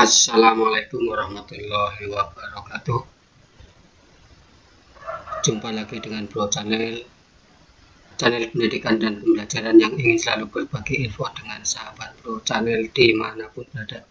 Assalamualaikum warahmatullahi wabarakatuh. Jumpa lagi dengan Bro Channel pendidikan dan pembelajaran yang ingin selalu berbagi info dengan sahabat Bro Channel dimanapun berada.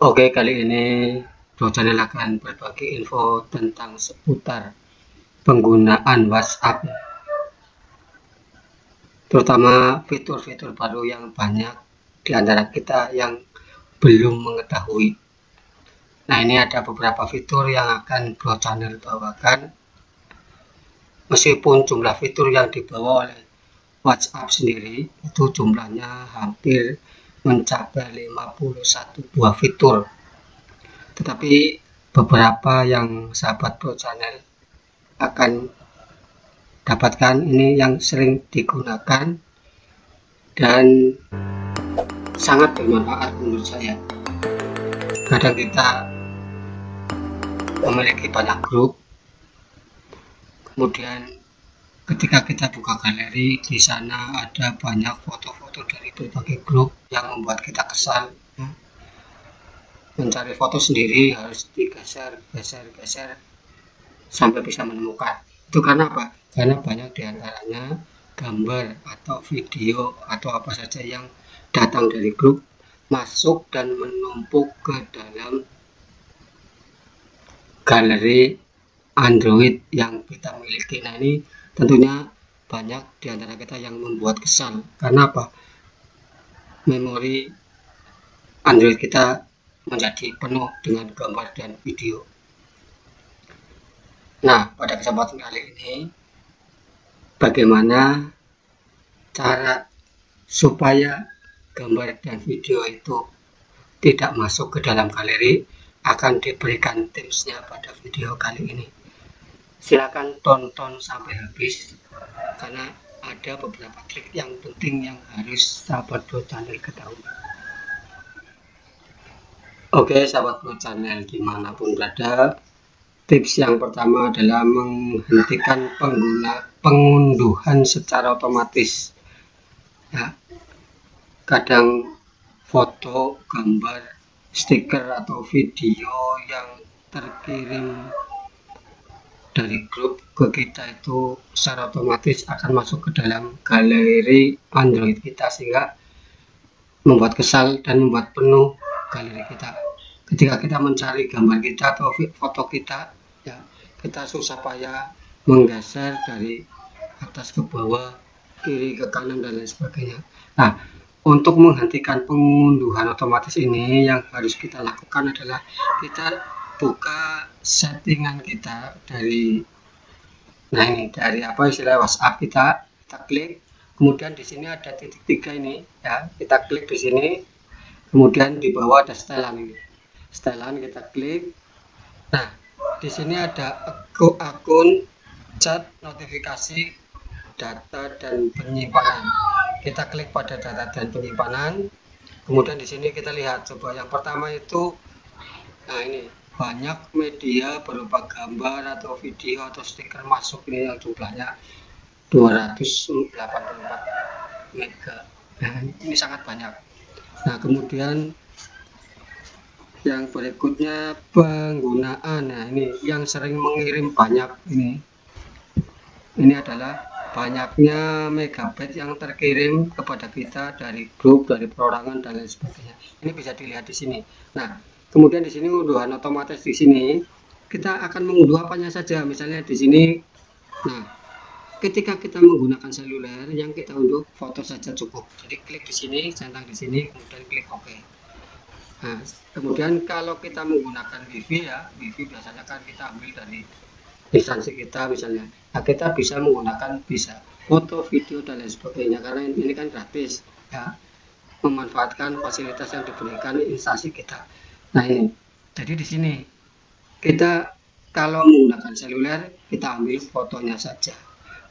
Oke, kali ini Bro Channel akan berbagi info tentang seputar penggunaan WhatsApp, terutama fitur-fitur baru yang banyak di antara kita yang belum mengetahui. Nah, ini ada beberapa fitur yang akan Bro Channel bawakan. Meskipun jumlah fitur yang dibawa oleh WhatsApp sendiri itu jumlahnya hampir mencapai 51 buah fitur, tetapi beberapa yang sahabat Bro Channel akan dapatkan ini yang sering digunakan dan sangat bermanfaat menurut saya. Kadang kita memiliki banyak grup, kemudian ketika kita buka galeri, di sana ada banyak foto-foto dari berbagai grup yang membuat kita kesal. Mencari foto sendiri harus digeser sampai bisa menemukan. Itu karena apa? Karena banyak diantaranya gambar atau video atau apa saja yang datang dari grup masuk dan menumpuk ke dalam galeri Android yang kita miliki. Nah, ini tentunya banyak di antara kita yang membuat kesal. Karena apa? Memori Android kita menjadi penuh dengan gambar dan video. Nah, pada kesempatan kali ini, bagaimana cara supaya gambar dan video itu tidak masuk ke dalam galeri, akan diberikan tipsnya pada video kali ini. Silakan tonton sampai habis karena ada beberapa trik yang penting yang harus sahabat Bro Channel ketahui. Oke, sahabat Bro Channel dimanapun berada, tips yang pertama adalah menghentikan pengunduhan secara otomatis. Ya, kadang foto, gambar, stiker atau video yang terkirim dari grup ke kita itu secara otomatis akan masuk ke dalam galeri Android kita, sehingga membuat kesal dan membuat penuh galeri kita. Ketika kita mencari gambar kita atau foto kita, ya kita susah payah menggeser dari atas ke bawah, kiri ke kanan dan lain sebagainya. Nah, untuk menghentikan pengunduhan otomatis ini yang harus kita lakukan adalah kita buka settingan kita dari dari apa istilah WhatsApp kita klik, kemudian di sini ada titik 3 ini ya, kita klik di sini, kemudian di bawah ada setelan ini, setelan kita klik. Nah, di sini ada akun, chat, notifikasi, data dan penyimpanan. Kita klik pada data dan penyimpanan, kemudian di sini kita lihat coba yang pertama itu, nah ini banyak media berupa gambar atau video atau stiker masuk ini yang jumlahnya 284 mega. Nah, ini sangat banyak. Nah, kemudian yang berikutnya penggunaan. Nah, ini yang sering mengirim banyak ini adalah banyaknya megabyte yang terkirim kepada kita dari grup, dari perorangan dan lain sebagainya. Ini bisa dilihat di sini. Nah, kemudian di sini unduhan otomatis, di sini kita akan mengunduh apanya saja. Misalnya di sini, nah ketika kita menggunakan seluler yang kita unduh foto saja cukup. Jadi klik di sini, centang di sini, kemudian klik OK. Nah, kemudian kalau kita menggunakan WiFi ya, WiFi biasanya kan kita ambil dari instansi kita misalnya. Nah, kita bisa menggunakan foto, video dan lain sebagainya karena ini kan gratis ya, memanfaatkan fasilitas yang diberikan instansi kita. Nah, ini jadi di sini kita kalau menggunakan seluler kita ambil fotonya saja.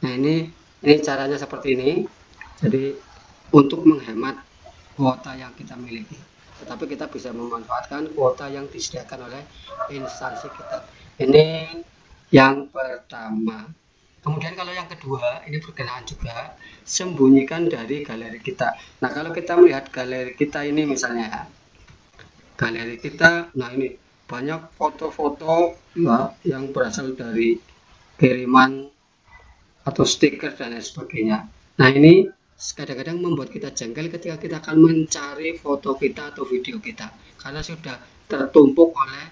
Nah, ini caranya seperti ini. Jadi untuk menghemat kuota yang kita miliki, tetapi kita bisa memanfaatkan kuota yang disediakan oleh instansi kita. Ini yang pertama. Kemudian kalau yang kedua, ini berkenaan juga sembunyikan dari galeri kita. Nah, kalau kita melihat galeri kita ini misalnya, galeri kita. Nah, ini banyak foto-foto ya, yang berasal dari kiriman atau stiker dan lain sebagainya. Nah, ini kadang-kadang membuat kita jengkel ketika kita akan mencari foto kita atau video kita, karena sudah tertumpuk oleh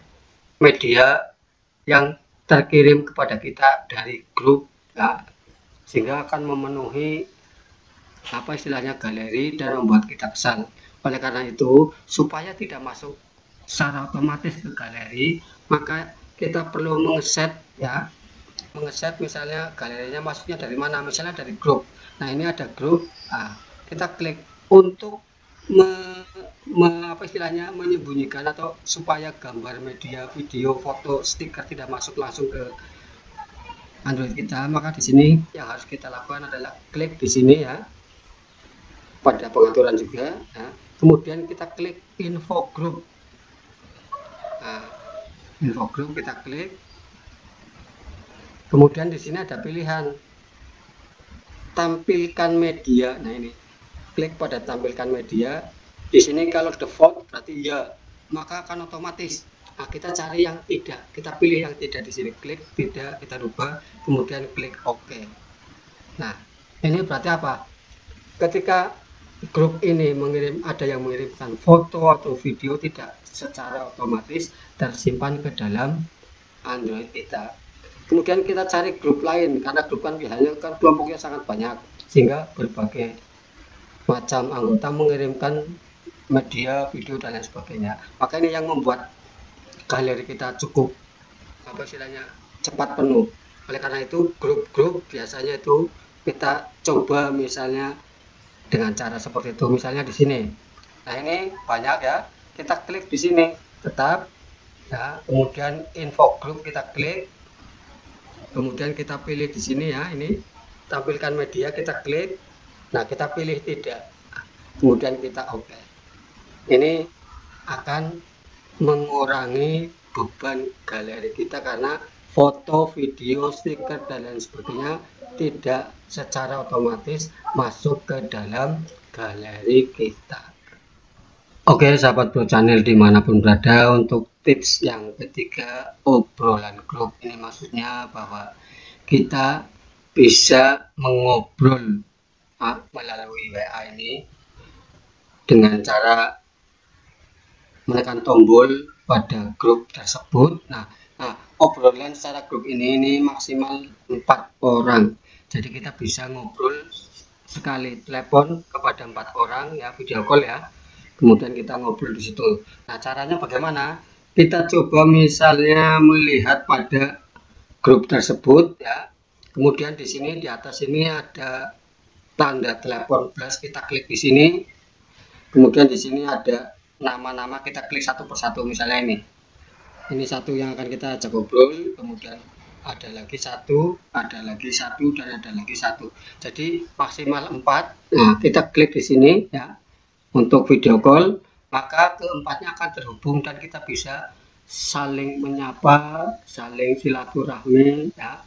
media yang terkirim kepada kita dari grup ya, sehingga akan memenuhi apa istilahnya galeri dan membuat kita kesal. Oleh karena itu, supaya tidak masuk secara otomatis ke galeri, maka kita perlu mengeset ya, mengeset misalnya galerinya masuknya dari mana, misalnya dari grup. Nah, ini ada grup, nah, kita klik untuk apa istilahnya menyembunyikan atau supaya gambar, media, video, foto, stiker tidak masuk langsung ke Android kita. Maka di sini yang harus kita lakukan adalah klik di sini ya, pada pengaturan juga ya. Kemudian kita klik info group. Nah, info group kita klik. Kemudian di sini ada pilihan tampilkan media. Nah, ini klik pada tampilkan media. Di sini kalau default berarti ya, maka akan otomatis. Nah, kita cari yang tidak, kita pilih yang tidak. Di sini klik tidak, kita rubah, kemudian klik OK. Nah, ini berarti apa? Ketika grup ini ada yang mengirimkan foto atau video, tidak secara otomatis tersimpan ke dalam Android kita. Kemudian kita cari grup lain, karena grup kan biasanya kan kelompoknya sangat banyak, sehingga berbagai macam anggota mengirimkan media, video dan lain sebagainya. Maka ini yang membuat galeri kita cukup apa istilahnya cepat penuh. Oleh karena itu grup-grup biasanya itu kita coba misalnya dengan cara seperti itu, misalnya di sini. Nah, ini banyak ya, kita klik di sini tetap ya, kemudian info group kita klik, kemudian kita pilih di sini ya, ini tampilkan media, kita klik. Nah, kita pilih tidak, kemudian kita OK. Ini akan mengurangi beban galeri kita, karena foto, video, stiker dan lain sebagainya tidak secara otomatis masuk ke dalam galeri kita. Oke, sahabat Bro Channel dimanapun berada, untuk tips yang ketiga, obrolan grup. Ini maksudnya bahwa kita bisa mengobrol melalui WA ini dengan cara menekan tombol pada grup tersebut. Nah, obrolan secara grup ini maksimal 4 orang. Jadi kita bisa ngobrol sekali telepon kepada 4 orang ya, video call ya. Kemudian kita ngobrol di situ. Nah, caranya bagaimana? Kita coba misalnya melihat pada grup tersebut ya. Kemudian di sini di atas ini ada tanda telepon plus, kita klik di sini. Kemudian di sini ada nama-nama, kita klik satu persatu. Misalnya ini satu yang akan kita ajak ngobrol, kemudian ada lagi satu, ada lagi satu, dan ada lagi satu. Jadi maksimal 4. Nah, kita klik di sini ya untuk video call, maka keempatnya akan terhubung dan kita bisa saling menyapa, saling silaturahmi ya,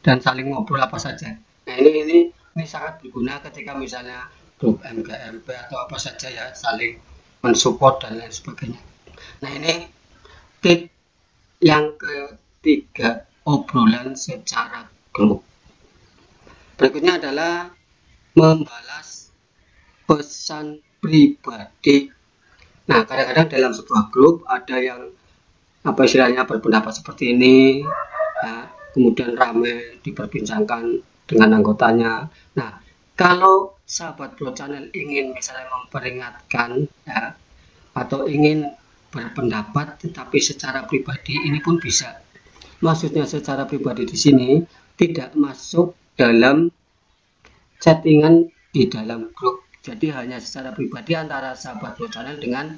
dan saling ngobrol apa saja. Nah, ini sangat berguna ketika misalnya grup MGMP atau apa saja ya, saling mensupport dan lain sebagainya. Nah, ini tip yang ketiga, obrolan secara grup. Berikutnya adalah membalas pesan pribadi. Nah, kadang-kadang dalam sebuah grup ada yang apa istilahnya berpendapat seperti ini ya, kemudian ramai diperbincangkan dengan anggotanya. Nah, kalau sahabat Bro Channel ingin misalnya memperingatkan ya, atau ingin berpendapat tetapi secara pribadi, ini pun bisa. Maksudnya secara pribadi di sini tidak masuk dalam chattingan di dalam grup. Jadi hanya secara pribadi antara sahabat Bro Channel dengan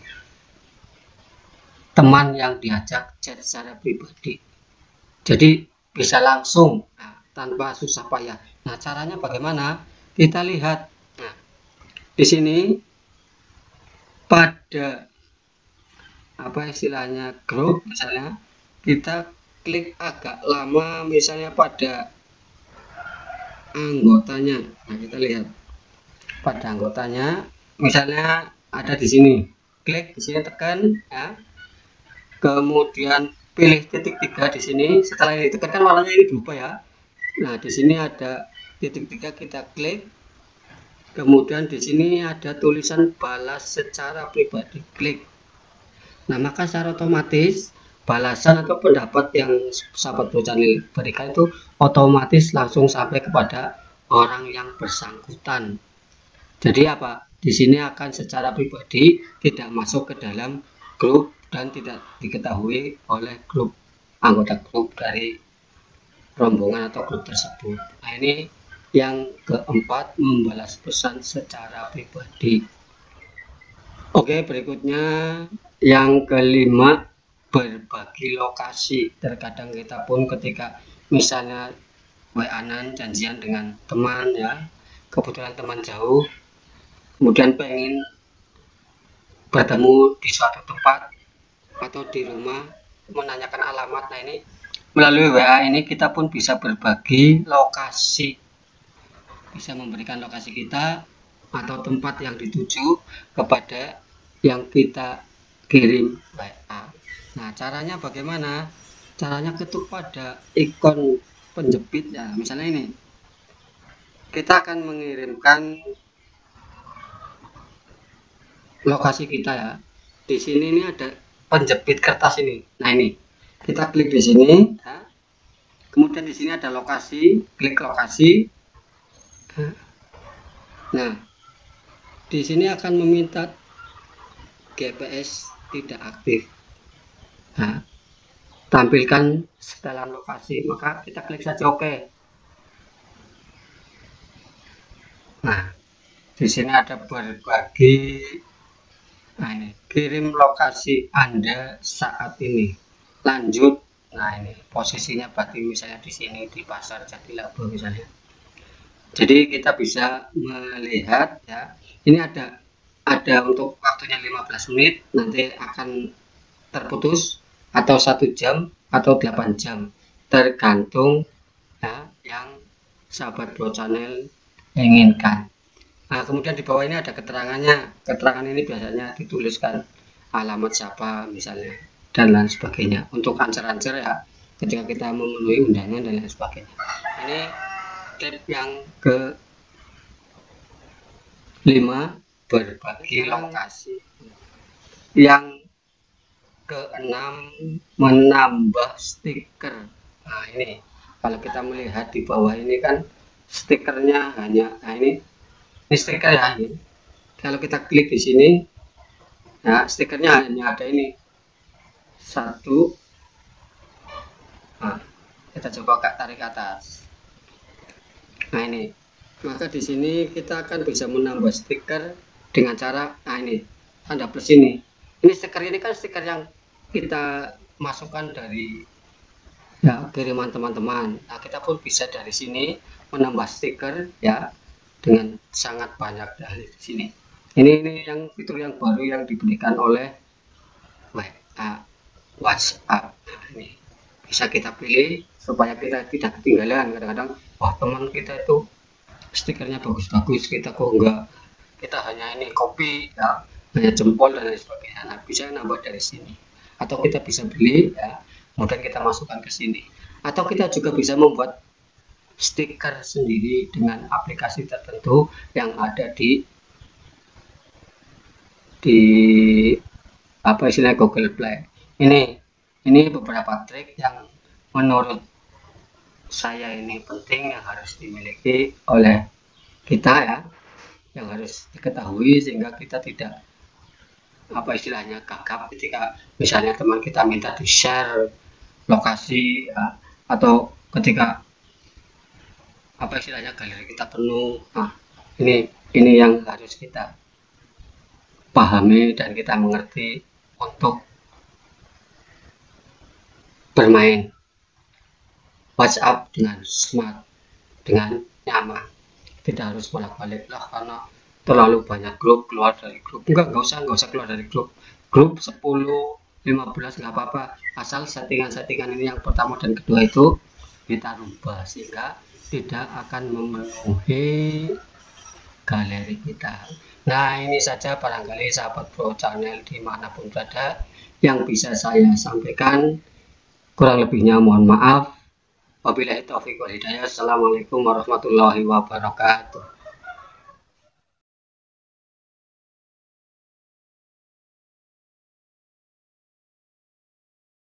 teman yang diajak chat secara pribadi. Jadi bisa langsung tanpa susah payah. Nah, caranya bagaimana? Kita lihat. Nah, di sini pada apa istilahnya grup, misalnya kita klik agak lama misalnya pada anggotanya. Nah, kita lihat pada anggotanya, misalnya ada di sini klik di sini, tekan ya. Kemudian pilih titik 3 di sini. Setelah ini tekan kan warnanya ini berubah ya. Nah, di sini ada titik 3, kita klik. Kemudian di sini ada tulisan balas secara pribadi, klik. Nah, maka secara otomatis balasan atau pendapat yang sahabat Bro Channel berikan itu otomatis langsung sampai kepada orang yang bersangkutan. Jadi apa? Di sini akan secara pribadi, tidak masuk ke dalam grup dan tidak diketahui oleh grup anggota grup dari rombongan atau grup tersebut. Nah, ini yang keempat, membalas pesan secara pribadi. Oke, berikutnya yang kelima, berbagi lokasi. Terkadang kita pun ketika misalnya WA-an janjian dengan teman ya, kebetulan teman jauh, kemudian pengen bertemu di suatu tempat atau di rumah, menanyakan alamat. Nah, ini melalui WA ini kita pun bisa berbagi lokasi, bisa memberikan lokasi kita atau tempat yang dituju kepada yang kita kirim WA. Nah, caranya bagaimana? Caranya ketuk pada ikon penjepit ya. Misalnya ini, kita akan mengirimkan lokasi kita ya. Di sini ini ada penjepit kertas ini. Nah, ini kita klik di sini ya. Kemudian di sini ada lokasi, klik lokasi. Nah, di sini akan meminta GPS tidak aktif. Nah, tampilkan setelan lokasi, maka kita klik saja OK. Nah, di sini ada berbagi. Nah, ini kirim lokasi Anda saat ini, lanjut. Nah, ini posisinya berarti misalnya di sini di Pasar Jatilaba misalnya. Jadi kita bisa melihat ya, ini ada untuk waktunya 15 menit, nanti akan terputus atau 1 jam atau 8 jam, tergantung ya yang sahabat Bro Channel inginkan. Nah, kemudian di bawah ini ada keterangannya. Keterangan ini biasanya dituliskan alamat siapa misalnya dan lain sebagainya, untuk ancer-ancer ya ketika kita memenuhi undangan dan lain sebagainya. Ini tip yang ke-5, berbagi lokasi. Yang ke-6, menambah stiker. Nah, ini kalau kita melihat di bawah ini kan stikernya hanya, nah ini stiker ya. Ini kalau kita klik di sini ya, stikernya hanya ada ini satu. Nah, kita coba tarik ke atas. Nah, ini maka di sini kita akan bisa menambah stiker dengan cara, nah ini tanda plus ini stiker ini kan stiker yang kita masukkan dari ya kiriman teman-teman. Nah, kita pun bisa dari sini menambah stiker ya dengan sangat banyak dari sini. Ini yang fitur yang baru yang diberikan oleh WhatsApp. Nah, ini bisa kita pilih supaya kita tidak ketinggalan. Kadang-kadang wah, teman kita itu stikernya bagus-bagus, kita kok enggak, kita hanya ini copy ya, hanya jempol dan lain sebagainya. Nah, bisa nambah dari sini, atau kita bisa beli ya, kemudian kita masukkan ke sini, atau kita juga bisa membuat stiker sendiri dengan aplikasi tertentu yang ada di apa istilahnya Google Play. Ini beberapa trik yang menurut saya ini penting, yang harus dimiliki oleh kita ya, yang harus diketahui sehingga kita tidak apa istilahnya gagap ketika misalnya teman kita minta di share lokasi ya, atau ketika apa istilahnya galeri kita penuh. Nah, ini yang harus kita pahami dan kita mengerti untuk bermain WhatsApp dengan smart, dengan nyaman. Tidak harus bolak-balik lah karena terlalu banyak grup, keluar dari grup. Enggak usah keluar dari grup 10, 15 nggak apa-apa, asal settingan-settingan ini yang pertama dan kedua itu kita rubah sehingga tidak akan memenuhi galeri kita. Nah, ini saja barangkali sahabat Bro Channel dimanapun berada yang bisa saya sampaikan. Kurang lebihnya mohon maaf. Wabillahi taufiq wal hidayah. Assalamualaikum warahmatullahi wabarakatuh.